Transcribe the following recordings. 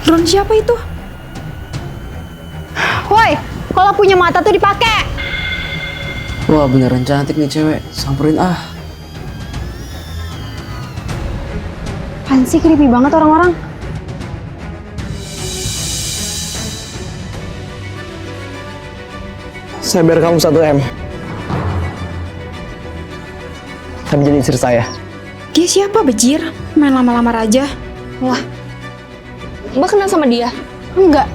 Ron siapa itu? Woi, kalau punya mata tuh dipakai. Wah beneran cantik nih cewek, samperin ah. Apaan sih, creepy banget orang-orang. Saya bayar kamu 1 M. Tapi jadi istri saya. Dia siapa, bejir? Main lama-lama aja. Wah, Mbak kenal sama dia? Enggak.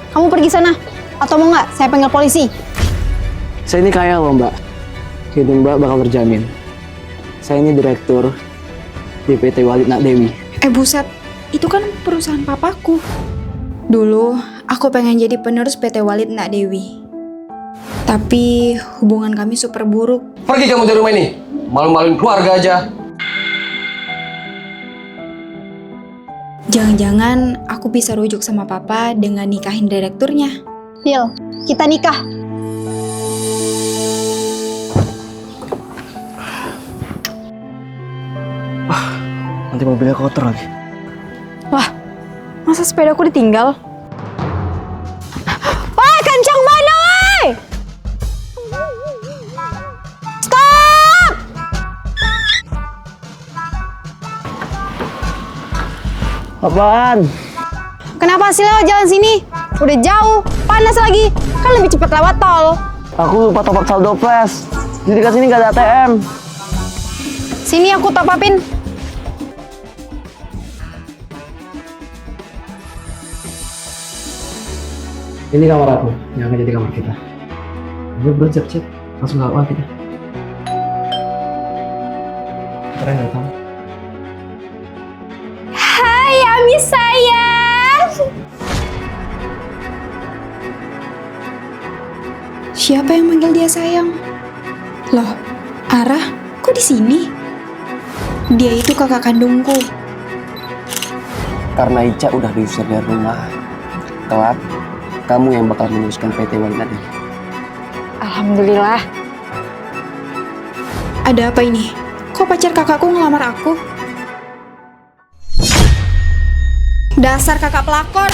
Kamu pergi sana. Atau mau nggak saya panggil polisi? Saya ini kaya loh mbak. Hidup mbak bakal terjamin. Saya ini direktur di PT Walid Nak Dewi. Buset, itu kan perusahaan papaku. Dulu, aku pengen jadi penerus PT Walid Nak Dewi. Tapi hubungan kami super buruk. Pergi kamu dari rumah ini. Malu-maluin keluarga aja. Jangan-jangan aku bisa rujuk sama papa dengan nikahin direkturnya. Deal, kita nikah. Nanti mobilnya kotor lagi. Wah, masa sepedaku ditinggal? Woi, kencang mana, woi! Stop! Apaan? Kenapa sih lewat jalan sini? Udah jauh, panas lagi. Kan lebih cepat lewat tol. Aku lupa top up saldo flash. Di dekat sini nggak ada ATM. Sini aku top upin. Ini kamar aku, yang akan jadi kamar kita. Ayo bro, siap-siap. Langsung ke awal kita. Keren datang. Hai, Ami sayang. Siapa yang manggil dia sayang? Loh, Arah, kok di sini? Dia itu kakak kandungku. Karena Ica udah diusir dari rumah. Kelak, kamu yang bakal meneruskan PT Walid Nak Dewi. Alhamdulillah. Ada apa ini? Kok pacar kakakku ngelamar aku? Dasar kakak pelakor.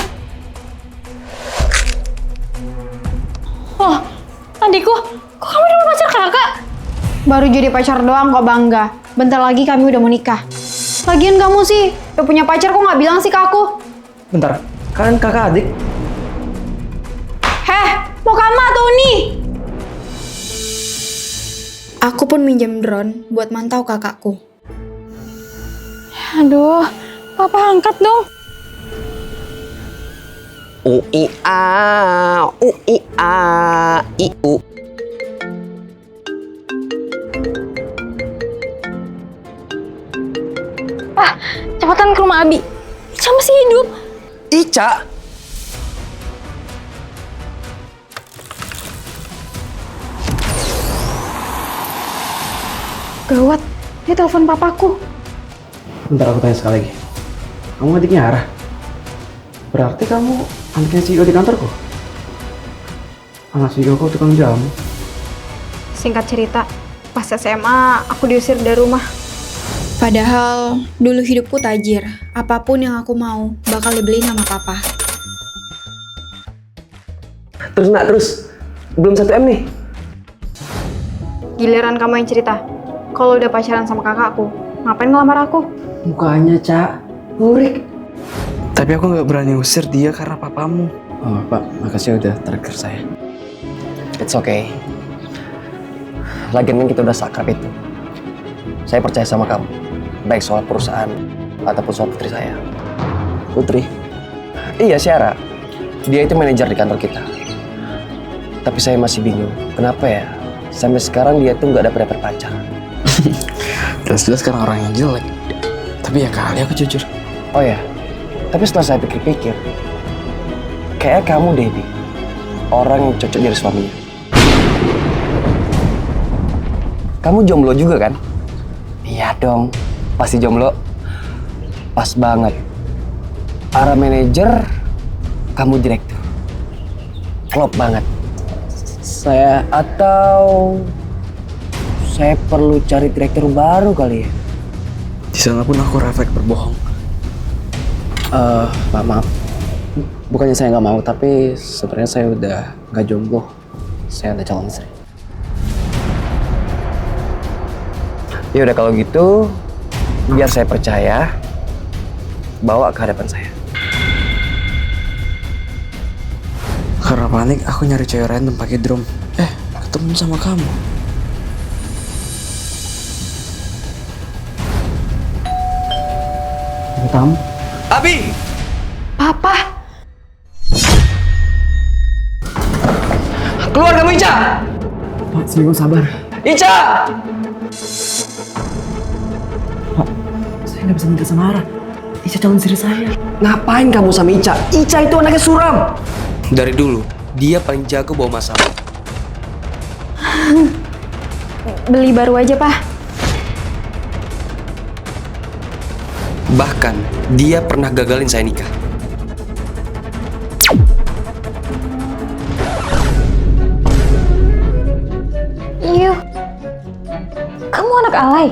Wah, adikku, kok kamu udah pacar kakak? Baru jadi pacar doang kok bangga. Bentar lagi kami udah mau nikah. Lagian kamu sih, udah punya pacar kok nggak bilang sih ke aku? Bentar, kalian kakak adik? Mau kamu atau Uni? Aku pun minjem drone buat mantau kakakku. Aduh, papa angkat dong. Iu. Cepetan ke rumah Abi. Ica masih hidup. Ica? Gawat, dia telepon papaku. Bentar aku tanya sekali lagi. Kamu adiknya Arah? Berarti kamu anaknya CEO di kantorku? Anak CEO kok tukang jamu? Singkat cerita, pas SMA aku diusir dari rumah. Padahal dulu hidupku tajir. Apapun yang aku mau bakal dibeliin sama papa. Terus nak, belum 1 M nih. Giliran kamu yang cerita. Kalau udah pacaran sama kakakku, ngapain ngelamar aku? Mukanya, Cak. Lurik. Tapi aku nggak berani usir dia karena papamu. Oh, Pak, makasih udah traktir saya. It's okay. Lagian kan kita udah sakrab itu. Saya percaya sama kamu. Baik soal perusahaan ataupun soal putri saya. Putri? Iya, Syara. Dia itu manajer di kantor kita. Tapi saya masih bingung. Kenapa ya? Sampai sekarang dia tuh nggak dapet pacar. Jelas-jelas kan orang yang jelek. Tapi ya kali aku jujur. Oh ya, tapi setelah saya pikir-pikir, kayak kamu, Debbie, orang yang cocok jadi suaminya. Kamu jomblo juga kan? Iya dong, pasti jomblo. Pas banget. Ara manajer, kamu direktur. Klop banget. Saya perlu cari direktur baru kali ya. Di sana pun aku refleks berbohong. Maaf. Bukannya saya nggak mau, tapi sebenarnya saya udah nggak jomblo. Saya ada calon istri. Ya udah kalau gitu, biar saya percaya, bawa ke hadapan saya. Karena panik, aku nyari cewek random pakai drum. Ketemu sama kamu. Tamu. Abi! Papa, Keluar kamu, Ica! Pak, seminggu sabar. Ica! Pak, saya nggak bisa nikah sama Ara. Ica calon istri saya. Ngapain kamu sama Ica? Ica itu anaknya suram. Dari dulu, dia paling jago bawa masalah. beli baru aja, Pak. Bahkan, dia pernah gagalin saya nikah. Iya. Kamu anak alay.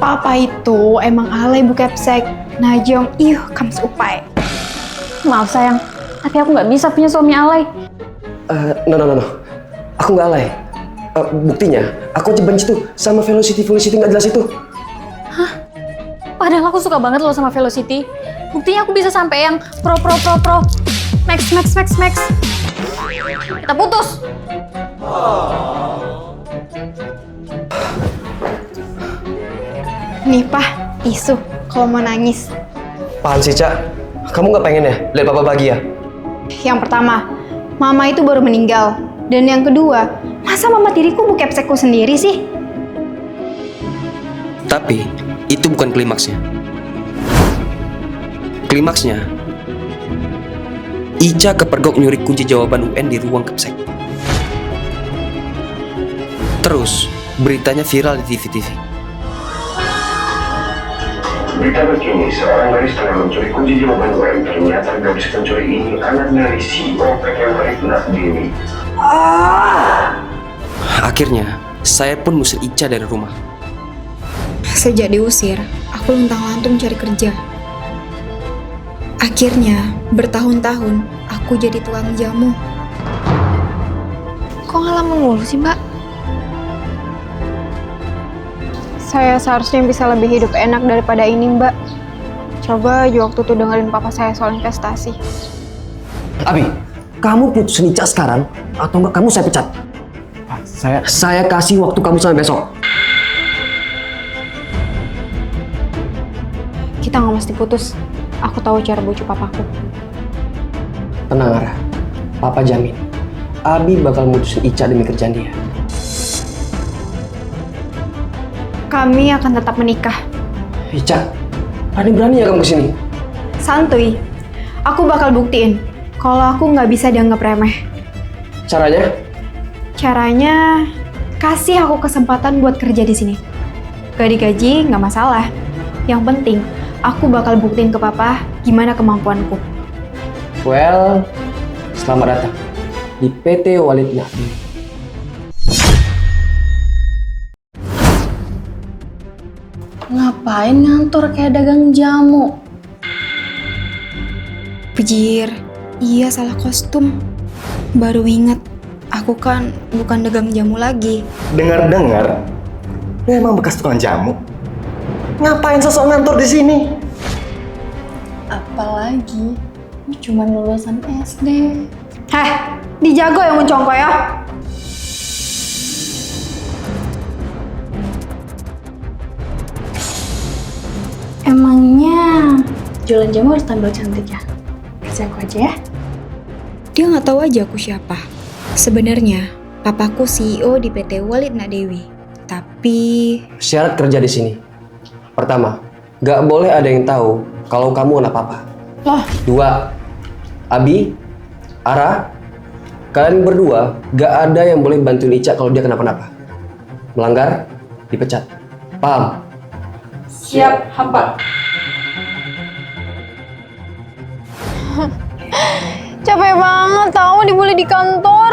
Papa itu emang alay bu kepsek. Najong, kamu upai. Maaf sayang, tapi aku nggak bisa punya suami alay. No. Aku nggak alay. Buktinya, aku aja benci tuh sama velocity nggak jelas itu. Padahal aku suka banget loh sama Velocity. Buktinya aku bisa sampai yang pro. Max. Kita putus. Nih, Pak, tisu kalau mau nangis. Apaan sih, Cak? Kamu nggak pengen ya lihat papa bahagia? Yang pertama, mama itu baru meninggal. Dan yang kedua, masa mama tiriku bu kepsekku sendiri sih? Tapi, itu bukan klimaksnya. Klimaksnya, Ica kepergok nyuri kunci jawaban UN di ruang kepsek. Terus, beritanya viral di TV. Berita begini, seorang gadis tengah mencuri kunci jawaban UN. Ternyata gadis pencuri ini anak dari CEO PT Walit Nakdewi. Akhirnya, saya pun ngusir Ica dari rumah. Sejak diusir, aku luntang-lantung cari kerja. Akhirnya, bertahun-tahun, aku jadi tukang jamu. Kok ngalamin mulu sih, Mbak? Saya seharusnya bisa lebih hidup enak daripada ini, Mbak. Coba aja waktu itu dengerin papa saya soal investasi. Abi, kamu putusin Ica sekarang, atau enggak kamu saya pecat? Pak, Saya kasih waktu kamu sampai besok. Kita nggak mesti putus. Aku tahu cara bujuk papaku. Tenang, Ara. Papa jamin, Abi bakal mutusin Ica demi kerjaan dia. Kami akan tetap menikah. Ica, berani ya kamu kesini? Santuy. Aku bakal buktiin kalau aku nggak bisa dianggap remeh. Caranya? Caranya, kasih aku kesempatan buat kerja di sini. Gak digaji, nggak masalah. Yang penting, aku bakal buktiin ke papa gimana kemampuanku. Well, selamat datang di PT Walit Nakdewi. Ngapain ngantor kayak dagang jamu? Pejir, iya salah kostum. Baru inget, aku kan bukan dagang jamu lagi. Dengar-dengar, lu emang bekas tukang jamu? Ngapain sosok ngantor di sini? Apalagi, lu cuma lulusan SD. Heh, dijago yang mencongko ya. Emangnya jualan jamu harus tampil cantik ya? Kasih aku aja ya. Dia nggak tahu aja aku siapa. Sebenarnya, papaku CEO di PT Walit Nakdewi. Tapi Syarat kerja di sini. Pertama, nggak boleh ada yang tahu kalau kamu anak papa. loh, 2, Abi, Ara, kalian berdua nggak ada yang boleh bantuin Ica kalau dia kenapa-napa. Melanggar, dipecat. Paham? Siap, hafal. capek banget tahu dibully di kantor.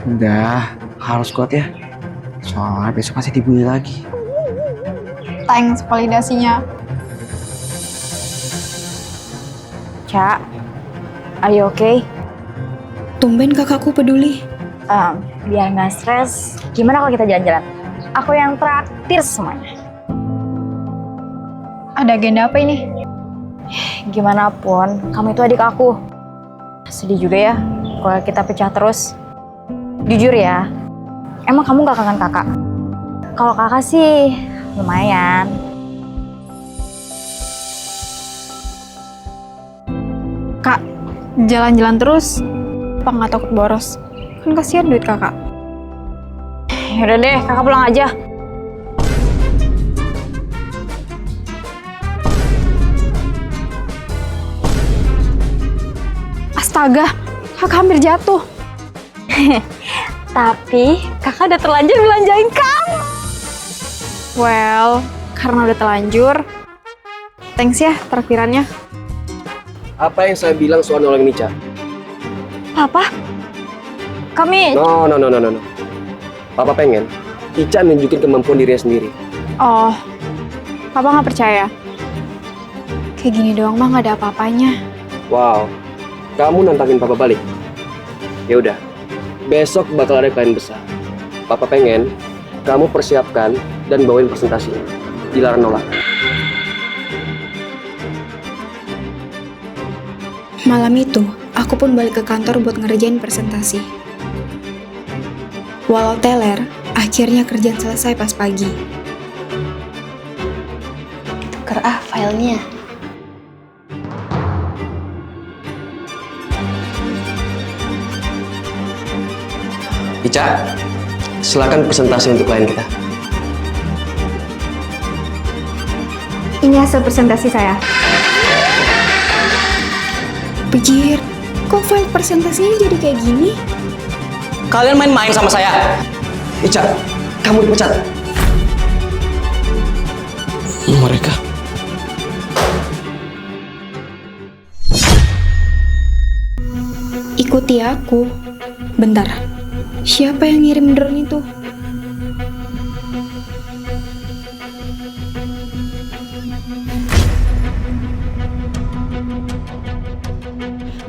Udah, harus kuat ya. Soalnya besok pasti dibully lagi. Thanks validasinya. Cak, are you okay? Tumben kakakku peduli. Biar nggak stres, gimana kalau kita jalan-jalan? Aku yang traktir semuanya. Ada agenda apa ini? Gimana pun, kamu itu adik aku. Sedih juga ya kalau kita pecah terus. Jujur ya, emang kamu gak kangen kakak? Kalau kakak sih lumayan. Kak, jalan-jalan terus, apa nggak takut boros? Kan kasihan duit kakak. Yaudah deh, kakak pulang aja. Astaga, kakak hampir jatuh. Tapi kakak udah terlanjur belanjain kamu. Well, karena udah terlanjur, thanks ya traktirannya. Apa yang saya bilang soal nolongin Ica? Papa? Kami... No. Papa pengen Ica nunjukin kemampuan dirinya sendiri. Oh, papa nggak percaya? Kayak gini doang mah nggak ada apa-apanya. Wow, kamu nantangin Papa balik? Ya udah, besok bakal ada klien besar. Papa pengen kamu persiapkan dan bawain presentasinya. Dilarang nolak. Malam itu, aku pun balik ke kantor buat ngerjain presentasi. Walau teler, akhirnya kerjaan selesai pas pagi. Tuker filenya. Ica, silakan presentasi untuk klien kita. Ini hasil presentasi saya. Pijir, kok file presentasinya jadi kayak gini? Kalian main-main sama saya. Ica, kamu dipecat. Mereka. Ikuti aku. Bentar, siapa yang ngirim drone itu?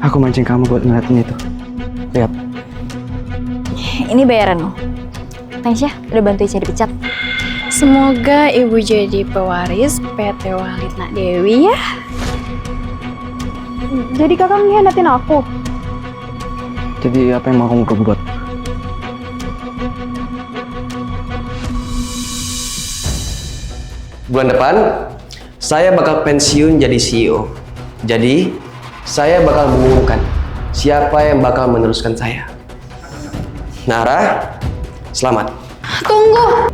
Aku mancing kamu buat ngeliatin itu. Lihat. Ini bayaran lo. Thanks ya, udah bantu Ica dipecat. Semoga ibu jadi pewaris PT Walidna Dewi ya. Jadi kakak mengkhianatin aku? Jadi apa yang mau kamu perbuat? Bulan depan, saya bakal pensiun jadi CEO. Jadi, saya bakal mengumumkan siapa yang bakal meneruskan saya. Nara, selamat. Tunggu!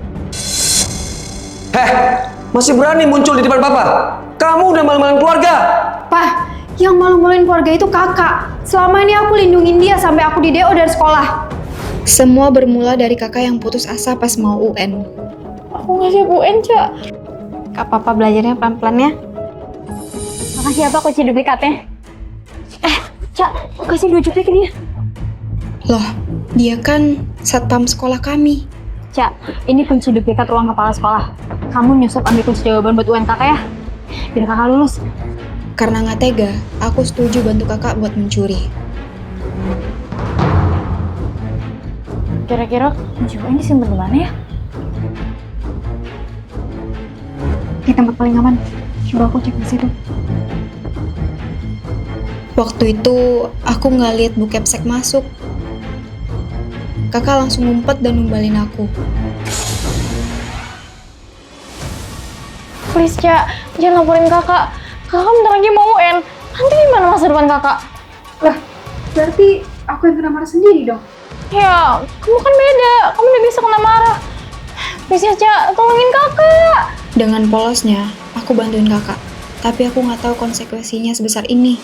Heh, masih berani muncul di depan Papa? Kamu udah malu-maluin keluarga. Pak, yang malu-maluin keluarga itu kakak. Selama ini aku lindungin dia sampai aku di DO dari sekolah. Semua bermula dari kakak yang putus asa pas mau UN. Aku nggak siap UN, Cak. Kak Papa belajarnya pelan-pelan ya. Makasih ya Pak kunci duplikatnya. Cak, kasih 2 juta ke dia. Loh, dia kan satpam sekolah kami. Cak, ini kunci duplikat ruang kepala sekolah. Kamu nyusup ambil kunci jawaban buat UN kakak ya. Biar kakak lulus. Karena nggak tega, aku setuju bantu kakak buat mencuri. Kira-kira kunci UN disimpan di mana ya? Di tempat paling aman. Coba aku cek di situ. Waktu itu aku nggak lihat Bu Kepsek masuk. Kakak langsung ngumpet dan numbalin aku. Please, Cak. Jangan laporin kakak. Kakak bentar lagi mau UN. Nanti gimana masa depan kakak? Lah, berarti aku yang kena marah sendiri dong? Ya, kamu kan beda. Kamu udah bisa kena marah. Please ya, Cak. Tolongin kakak. Dengan polosnya, aku bantuin kakak. Tapi aku nggak tahu konsekuensinya sebesar ini.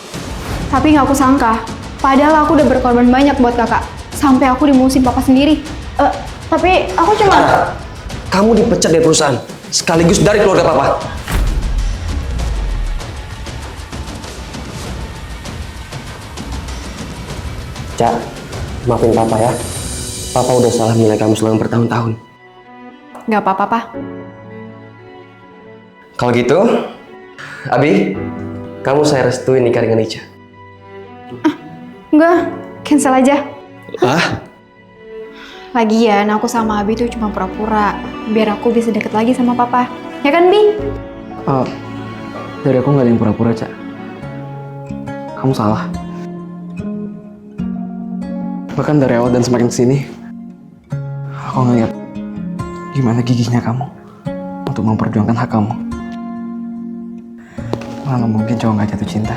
Tapi nggak aku sangka. Padahal aku udah berkorban banyak buat kakak. Sampai aku dimusuhin papa sendiri. Tapi aku cuma... Nara, kamu dipecat dari perusahaan. Sekaligus dari keluarga Papa. Cak, maafin Papa ya. Papa udah salah menilai kamu selama bertahun-tahun. Nggak apa-apa, Pak. Kalau gitu, Abi, kamu saya restuin nikah dengan Ica. Enggak, cancel aja. Ah? Lagian aku sama Abi tuh cuma pura-pura, biar aku bisa deket lagi sama papa. Ya kan, Bi? Dari aku nggak ada yang pura-pura, Cak. Kamu salah. Bahkan dari awal dan semakin kesini, aku ngeliat gimana gigihnya kamu untuk memperjuangkan hak kamu. Mana mungkin cowok nggak jatuh cinta.